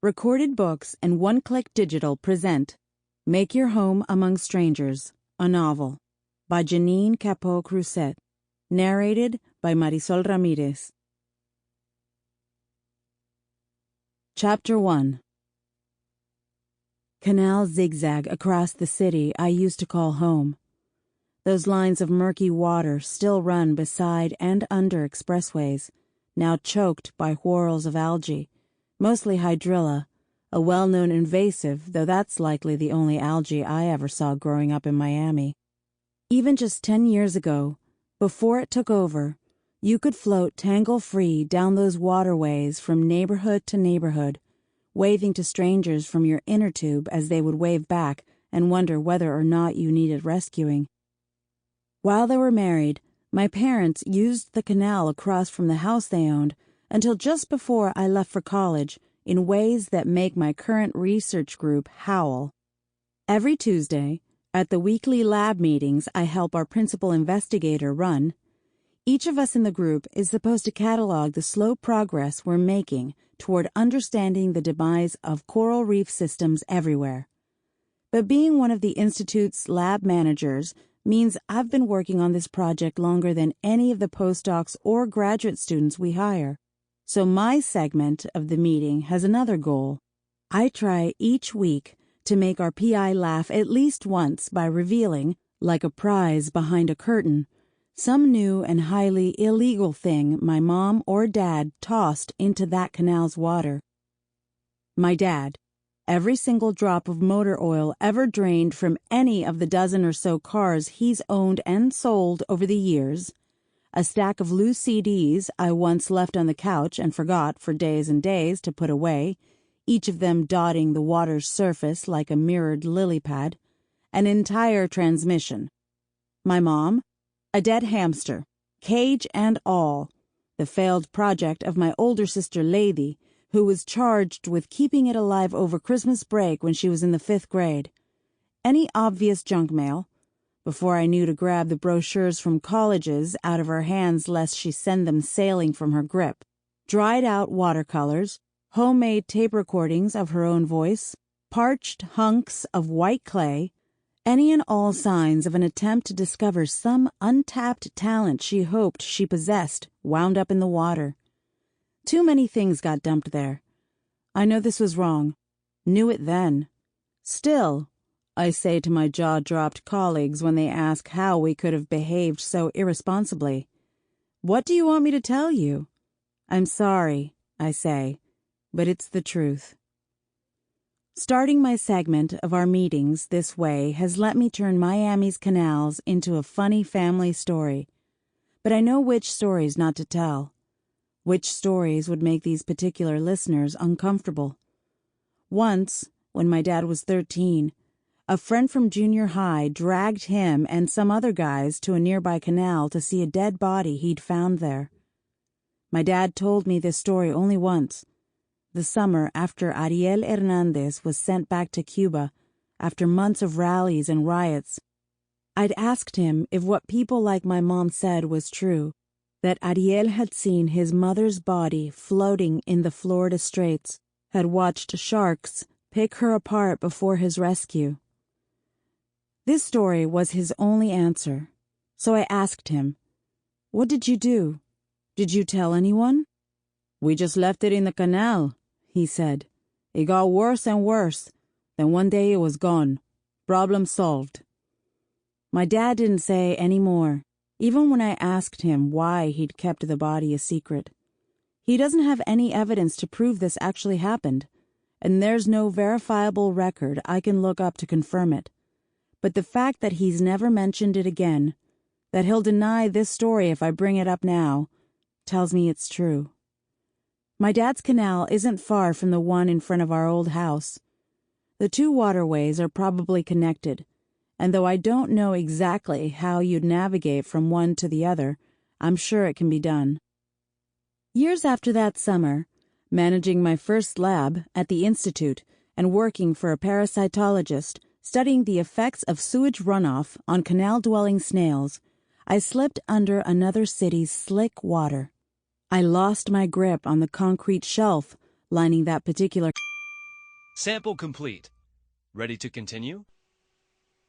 Recorded Books and One Click Digital present Make Your Home Among Strangers, a novel, by Jennine CapO Crucet, narrated by Marisol Ramirez. Chapter 1. Canals zigzag across the city I used to call home. Those lines of murky water still run beside and under expressways, now choked by whorls of algae, mostly hydrilla, a well-known invasive, though that's likely the only algae I ever saw growing up in Miami. Even just 10 years ago, before it took over, you could float tangle-free down those waterways from neighborhood to neighborhood, waving to strangers from your inner tube as they would wave back and wonder whether or not you needed rescuing. While they were married, my parents used the canal across from the house they owned until just before I left for college in ways that make my current research group howl. Every Tuesday, at the weekly lab meetings I help our principal investigator run, each of us in the group is supposed to catalog the slow progress we're making toward understanding the demise of coral reef systems everywhere. But being one of the Institute's lab managers means I've been working on this project longer than any of the postdocs or graduate students we hire. So my segment of the meeting has another goal. I try each week to make our PI laugh at least once by revealing, like a prize behind a curtain, some new and highly illegal thing my mom or dad tossed into that canal's water. My dad, every single drop of motor oil ever drained from any of the dozen or so cars he's owned and sold over the years, a stack of loose CDs I once left on the couch and forgot for days and days to put away, each of them dotting the water's surface like a mirrored lily pad, an entire transmission. My mom, a dead hamster, cage and all, the failed project of my older sister Lady, who was charged with keeping it alive over Christmas break when she was in the 5th grade. Any obvious junk mail, before I knew to grab the brochures from colleges out of her hands lest she send them sailing from her grip, dried-out watercolors, homemade tape recordings of her own voice, parched hunks of white clay, any and all signs of an attempt to discover some untapped talent she hoped she possessed wound up in the water. Too many things got dumped there. I know this was wrong. Knew it then. Still, I say to my jaw-dropped colleagues when they ask how we could have behaved so irresponsibly, "What do you want me to tell you?" "I'm sorry," I say, but it's the truth. Starting my segment of our meetings this way has let me turn Miami's canals into a funny family story. But I know which stories not to tell. Which stories would make these particular listeners uncomfortable. Once, when my dad was 13, a friend from junior high dragged him and some other guys to a nearby canal to see a dead body he'd found there. My dad told me this story only once, the summer after Ariel Hernandez was sent back to Cuba after months of rallies and riots. I'd asked him if what people like my mom said was true, that Ariel had seen his mother's body floating in the Florida Straits, had watched sharks pick her apart before his rescue. This story was his only answer, so I asked him, "What did you do? Did you tell anyone?" "We just left it in the canal," he said. "It got worse and worse. Then one day it was gone. Problem solved." My dad didn't say any more, even when I asked him why he'd kept the body a secret. He doesn't have any evidence to prove this actually happened, and there's no verifiable record I can look up to confirm it. But the fact that he's never mentioned it again, that he'll deny this story if I bring it up now, tells me it's true. My dad's canal isn't far from the one in front of our old house. The two waterways are probably connected, and though I don't know exactly how you'd navigate from one to the other, I'm sure it can be done. Years after that summer, managing my first lab at the Institute and working for a parasitologist studying the effects of sewage runoff on canal-dwelling snails, I slipped under another city's slick water. I lost my grip on the concrete shelf lining that particular Sample complete. Ready to continue?